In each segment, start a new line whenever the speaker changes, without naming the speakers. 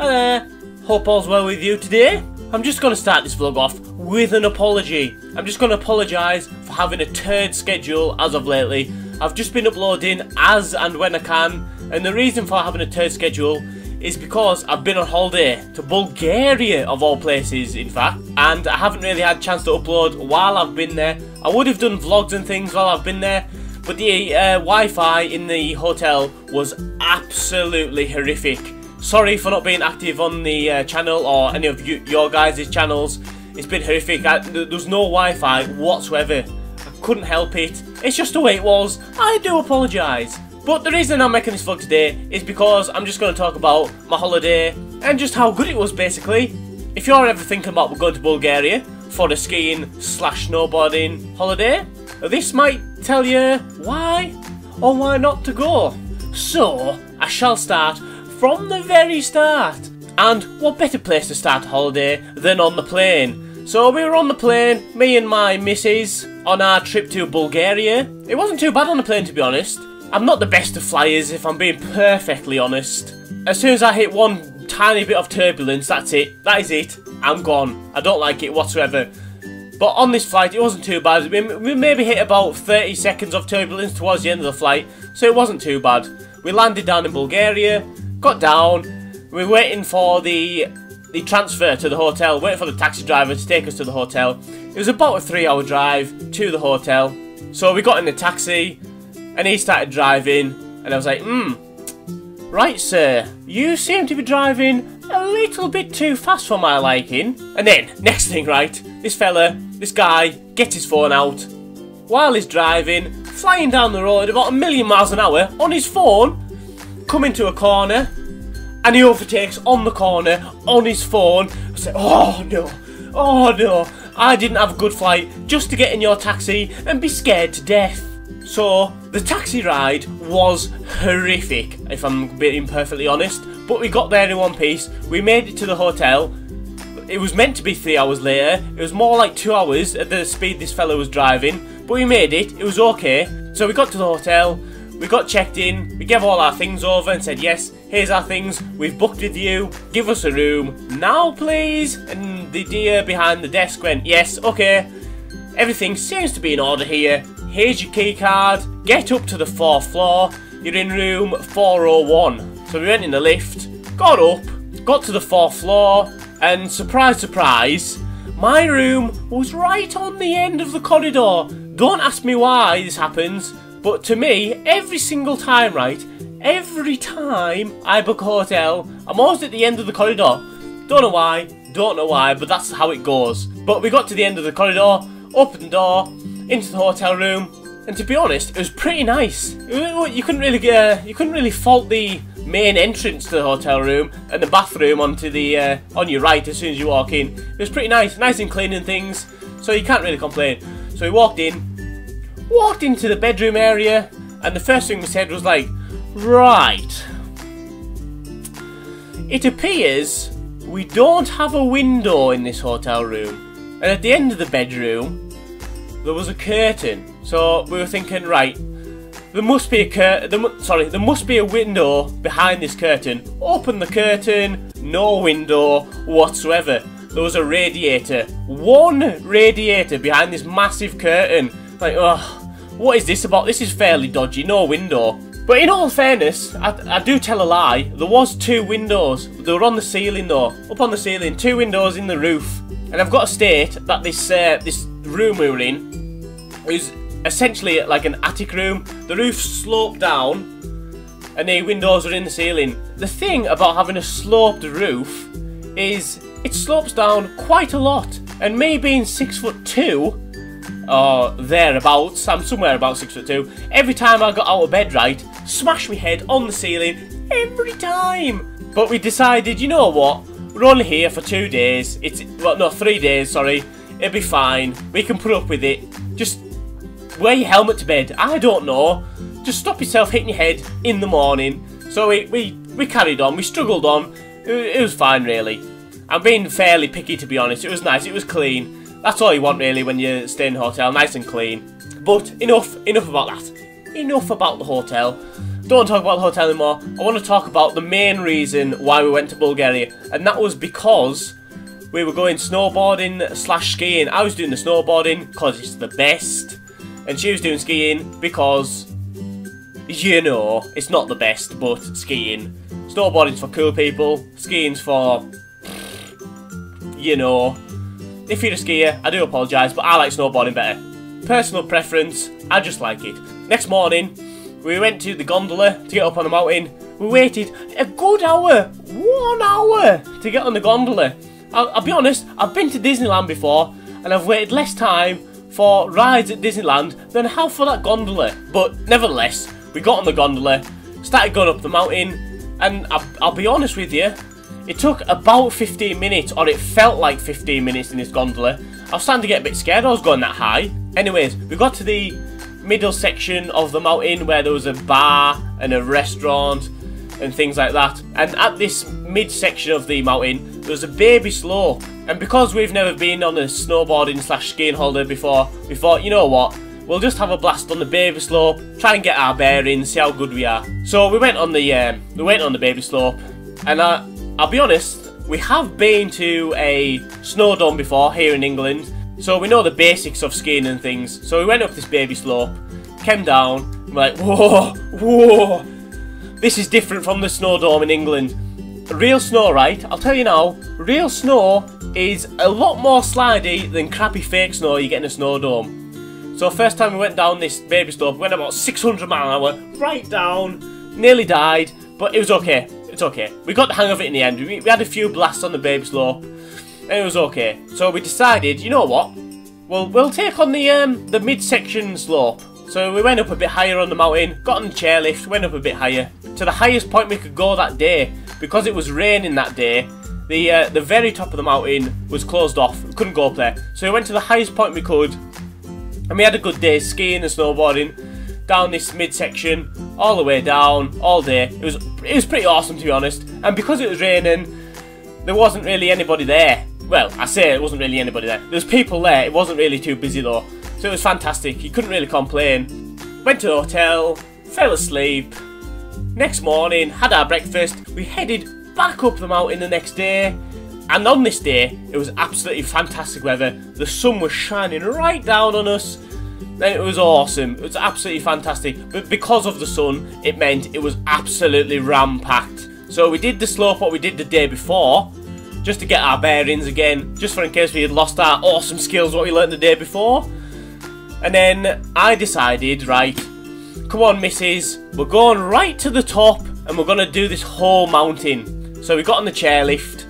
Hello, hope all's well with you today. I'm just going to start this vlog off with an apology. I'm just going to apologise for having a turd schedule as of lately. I've just been uploading as and when I can, and the reason for having a turd schedule is because I've been on holiday to Bulgaria, of all places in fact, and I haven't really had a chance to upload while I've been there. I would have done vlogs and things while I've been there, but the Wi-Fi in the hotel was absolutely horrific. Sorry for not being active on the channel or any of your guys' channels. It's been horrific. There's no Wi-Fi whatsoever. I couldn't help it. It's just the way it was. I do apologise. But the reason I'm making this vlog today is because I'm just going to talk about my holiday and just how good it was, basically. If you're ever thinking about going to Bulgaria for a skiing/snowboarding holiday, this might tell you why or why not to go. So, I shall start from the very start. And what better place to start a holiday than on the plane? So we were on the plane, me and my missus, on our trip to Bulgaria. It wasn't too bad on the plane, to be honest. I'm not the best of flyers, if I'm being perfectly honest. As soon as I hit one tiny bit of turbulence, that's it. That is it. I'm gone. I don't like it whatsoever. But on this flight, it wasn't too bad. We maybe hit about 30 seconds of turbulence towards the end of the flight, so it wasn't too bad. We landed down in Bulgaria, got down, we were waiting for the transfer to the hotel, waiting for the taxi driver to take us to the hotel. It was about a 3-hour drive to the hotel. So we got in the taxi, and he started driving, and I was like, right sir, you seem to be driving a little bit too fast for my liking. And then, next thing, right, this guy, gets his phone out, while he's driving, flying down the road about 1,000,000 miles an hour, on his phone, coming to a corner, and he overtakes on the corner, on his phone. I said, oh no, I didn't have a good flight just to get in your taxi and be scared to death. So, the taxi ride was horrific, if I'm being perfectly honest, but we got there in one piece. We made it to the hotel. It was meant to be 3 hours later. It was more like 2 hours at the speed this fella was driving, but we made it. It was okay. So we got to the hotel, we got checked in, we gave all our things over and said, yes, here's our things, we've booked with you, give us a room now please. And the dear behind the desk went, yes, okay, everything seems to be in order here. Here's your key card, get up to the 4th floor, you're in room 401. So we went in the lift, got up, got to the 4th floor, and surprise, surprise, my room was right on the end of the corridor. Don't ask me why this happens, but to me, every single time, right, every time I book a hotel, I'm always at the end of the corridor. Don't know why, but that's how it goes. But we got to the end of the corridor, opened the door, into the hotel room, and to be honest, it was pretty nice. You couldn't really fault the main entrance to the hotel room and the bathroom on your right as soon as you walk in. It was pretty nice and clean and things, so you can't really complain. So we walked into the bedroom area, and the first thing we said was like, right, it appears we don't have a window in this hotel room, and at the end of the bedroom there was a curtain. So we were thinking, right, there must be a window behind this curtain. Open the curtain, no window whatsoever. There was a radiator, one radiator behind this massive curtain. Like, ugh, what is this about? This is fairly dodgy, no window. But in all fairness, I do tell a lie, there was 2 windows. They were on the ceiling though, up on the ceiling, 2 windows in the roof. And I've got to state that this room we were in is essentially like an attic room. The roof sloped down and the windows were in the ceiling. The thing about having a sloped roof is it slopes down quite a lot, and me being 6'2", or thereabouts, I'm somewhere about 6'2", every time I got out of bed, right, smash my head on the ceiling every time. But we decided, you know what, we're only here for 2 days, 3 days, sorry, it'll be fine, we can put up with it. Just wear your helmet to bed, I don't know, just stop yourself hitting your head in the morning. So we carried on, we struggled on, it was fine really. I'm being fairly picky, to be honest. It was nice, it was clean. That's all you want really when you stay in a hotel, nice and clean. But enough about that. Enough about the hotel. don't want to talk about the hotel anymore. I want to talk about the main reason why we went to Bulgaria, and that was because we were going snowboarding slash skiing. I was doing the snowboarding because it's the best, and she was doing skiing because, you know, it's not the best, but skiing. Snowboarding's for cool people, skiing's for, you know. If you're a skier, I do apologise, but I like snowboarding better. Personal preference, I just like it. Next morning, we went to the gondola to get up on the mountain. We waited a good hour, 1 hour, to get on the gondola. I'll be honest, I've been to Disneyland before, and I've waited less time for rides at Disneyland than I have for that gondola. But nevertheless, we got on the gondola, started going up the mountain, and I'll be honest with you, it took about 15 minutes, or it felt like 15 minutes in this gondola. I was starting to get a bit scared, I was going that high. Anyways, we got to the middle section of the mountain where there was a bar and a restaurant and things like that. And at this mid-section of the mountain, there was a baby slope. And because we've never been on a snowboarding slash skiing holiday before, we thought, you know what, we'll just have a blast on the baby slope, try and get our bearings, see how good we are. So we went on the baby slope, and I'll be honest, we have been to a snow dome before here in England, so we know the basics of skiing and things. So we went up this baby slope, came down, and we're like, whoa, whoa, this is different from the snow dome in England. Real snow, right? I'll tell you now, real snow is a lot more slidey than crappy fake snow you get in a snow dome. So first time we went down this baby slope, we went about 600 miles an hour, right down, nearly died, but it was okay. It's okay. We got the hang of it in the end. We had a few blasts on the baby slope, and it was okay. So we decided, you know what? We'll take on the midsection slope. So we went up a bit higher on the mountain, got on the chairlift, went up a bit higher to the highest point we could go that day. Because it was raining that day, the very top of the mountain was closed off. We couldn't go up there. So we went to the highest point we could, and we had a good day skiing and snowboarding down this midsection, all the way down, all day. It was pretty awesome, to be honest. And because it was raining, there wasn't really anybody there. Well, I say it wasn't really anybody there. There was people there. It wasn't really too busy though. So it was fantastic. You couldn't really complain. Went to the hotel, fell asleep. Next morning, had our breakfast. We headed back up the mountain the next day. And on this day, it was absolutely fantastic weather. The sun was shining right down on us. And it was awesome. It was absolutely fantastic. But because of the sun, it meant it was absolutely ram-packed. So we did the slope what we did the day before, just to get our bearings again, just for in case we had lost our awesome skills what we learned the day before. And then I decided, right, come on missus, we're going right to the top and we're going to do this whole mountain. So we got on the chairlift,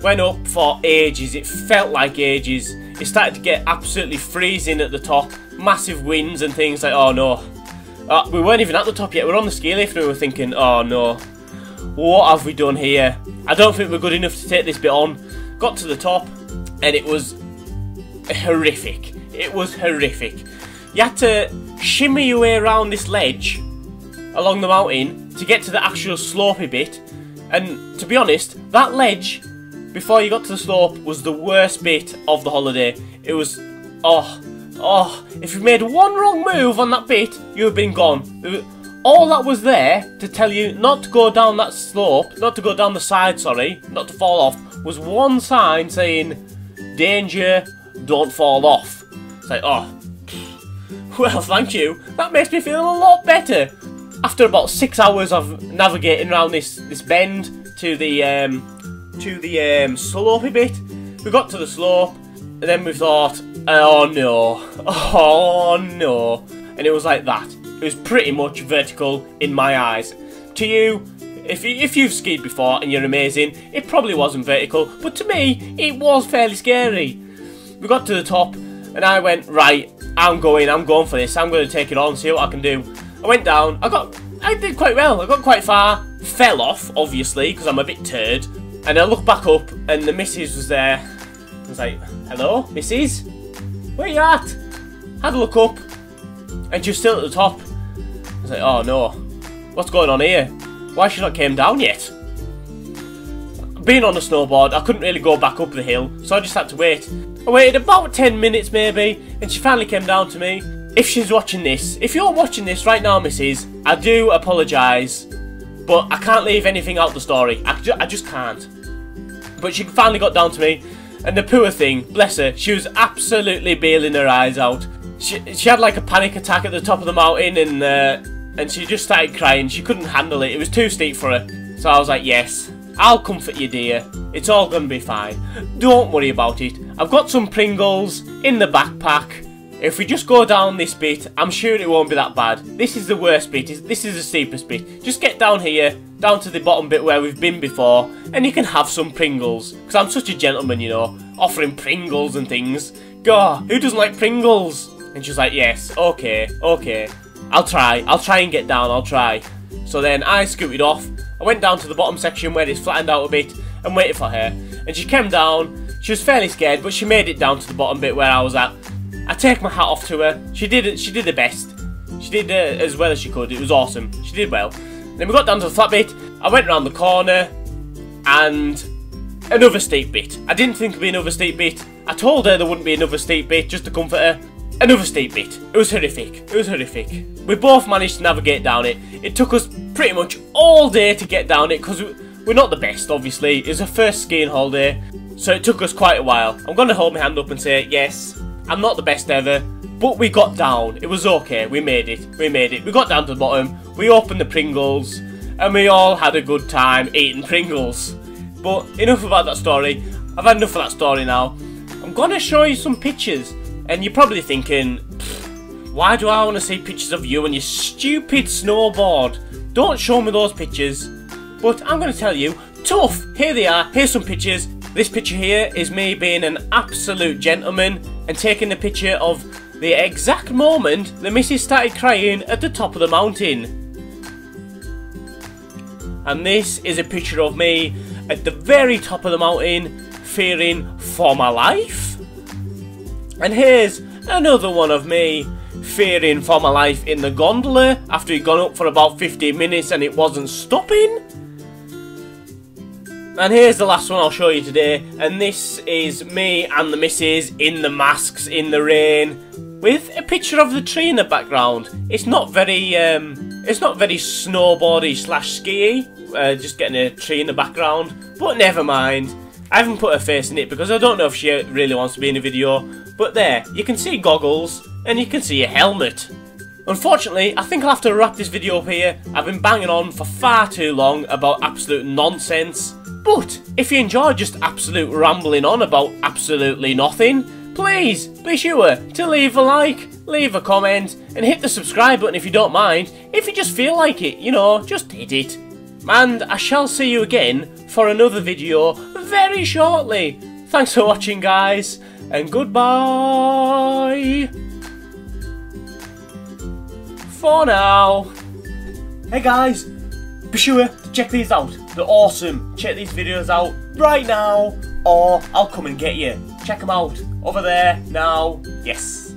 went up for ages, it felt like ages. It started to get absolutely freezing at the top, massive winds and things like, oh no. We weren't even at the top yet, we were on the ski lift and we were thinking, oh no, what have we done here? I don't think we're good enough to take this bit on. Got to the top and it was horrific. It was horrific. You had to shimmy your way around this ledge along the mountain to get to the actual slopey bit. And to be honest, that ledge before you got to the slope was the worst bit of the holiday. It was, oh, if you made one wrong move on that bit, you would have been gone. All that was there to tell you not to go down that slope, not to go down the side, sorry, not to fall off, was one sign saying, danger, don't fall off. It's like, oh, well, thank you. That makes me feel a lot better. After about 6 hours of navigating around this bend to the slopey bit, we got to the slope, and then we thought, oh no, and it was like that. It was pretty much vertical in my eyes. To you, if you've skied before and you're amazing, it probably wasn't vertical, but to me, it was fairly scary. We got to the top, and I went, right, I'm going for this, I'm going to take it on, see what I can do. I went down, I did quite well, I got quite far, fell off, obviously, because I'm a bit turd, and I looked back up, and the missus was there. I was like, hello, missus? Where you at? Had a look up, and she was still at the top. I was like, oh no, what's going on here? Why she not came down yet? Being on a snowboard, I couldn't really go back up the hill, so I just had to wait. I waited about 10 minutes maybe, and she finally came down to me. if she's watching this, if you're watching this right now, missus, I do apologise, but I can't leave anything out the story. I just can't. But she finally got down to me, and the poor thing, bless her, she was absolutely bailing her eyes out. She had like a panic attack at the top of the mountain, and she just started crying. She couldn't handle it. It was too steep for her. So I was like, yes, I'll comfort you, dear. It's all gonna be fine. Don't worry about it. I've got some Pringles in the backpack. If we just go down this bit, I'm sure it won't be that bad. This is the worst bit. This is the steepest bit. Just get down here, down to the bottom bit where we've been before, and you can have some Pringles. Because I'm such a gentleman, you know, offering Pringles and things. God, who doesn't like Pringles? And she's like, yes, okay, okay. I'll try and get down, I'll try. So then I scooted off. I went down to the bottom section where it's flattened out a bit and waited for her. And she came down. She was fairly scared, but she made it down to the bottom bit where I was at. I take my hat off to her. She did the best. She did as well as she could. It was awesome. She did well. Then we got down to the flat bit. I went around the corner and another steep bit. I didn't think it'd be another steep bit. I told her there wouldn't be another steep bit just to comfort her. Another steep bit. It was horrific. It was horrific. We both managed to navigate down it. It took us pretty much all day to get down it because we're not the best, obviously. It was our first skiing holiday, so it took us quite a while. I'm going to hold my hand up and say, yes, I'm not the best ever, but we got down. It was okay. We made it. We made it. We got down to the bottom. We opened the Pringles, and we all had a good time eating Pringles. But enough about that story. I've had enough of that story now. I'm going to show you some pictures. And you're probably thinking, why do I want to see pictures of you and your stupid snowboard? Don't show me those pictures. But I'm going to tell you, tough, here they are, here's some pictures. This picture here is me being an absolute gentleman and taking a picture of the exact moment the missus started crying at the top of the mountain. And this is a picture of me at the very top of the mountain, fearing for my life. And here's another one of me fearing for my life in the gondola after we'd gone up for about 15 minutes and it wasn't stopping. And here's the last one I'll show you today, and this is me and the missus in the masks in the rain with a picture of the tree in the background. It's not very snowboardy slash skiy, just getting a tree in the background, but never mind. I haven't put her face in it because I don't know if she really wants to be in a video. But there, you can see goggles and you can see a helmet. Unfortunately, I think I'll have to wrap this video up here. I've been banging on for far too long about absolute nonsense. But if you enjoy just absolute rambling on about absolutely nothing, please be sure to leave a like, leave a comment, and hit the subscribe button if you don't mind. If you just feel like it, you know, just hit it. And I shall see you again for another video very shortly. Thanks for watching, guys, and goodbye for now. Hey guys, be sure to check these out. They're awesome. Check these videos out right now, or I'll come and get you. Check them out over there now. Yes.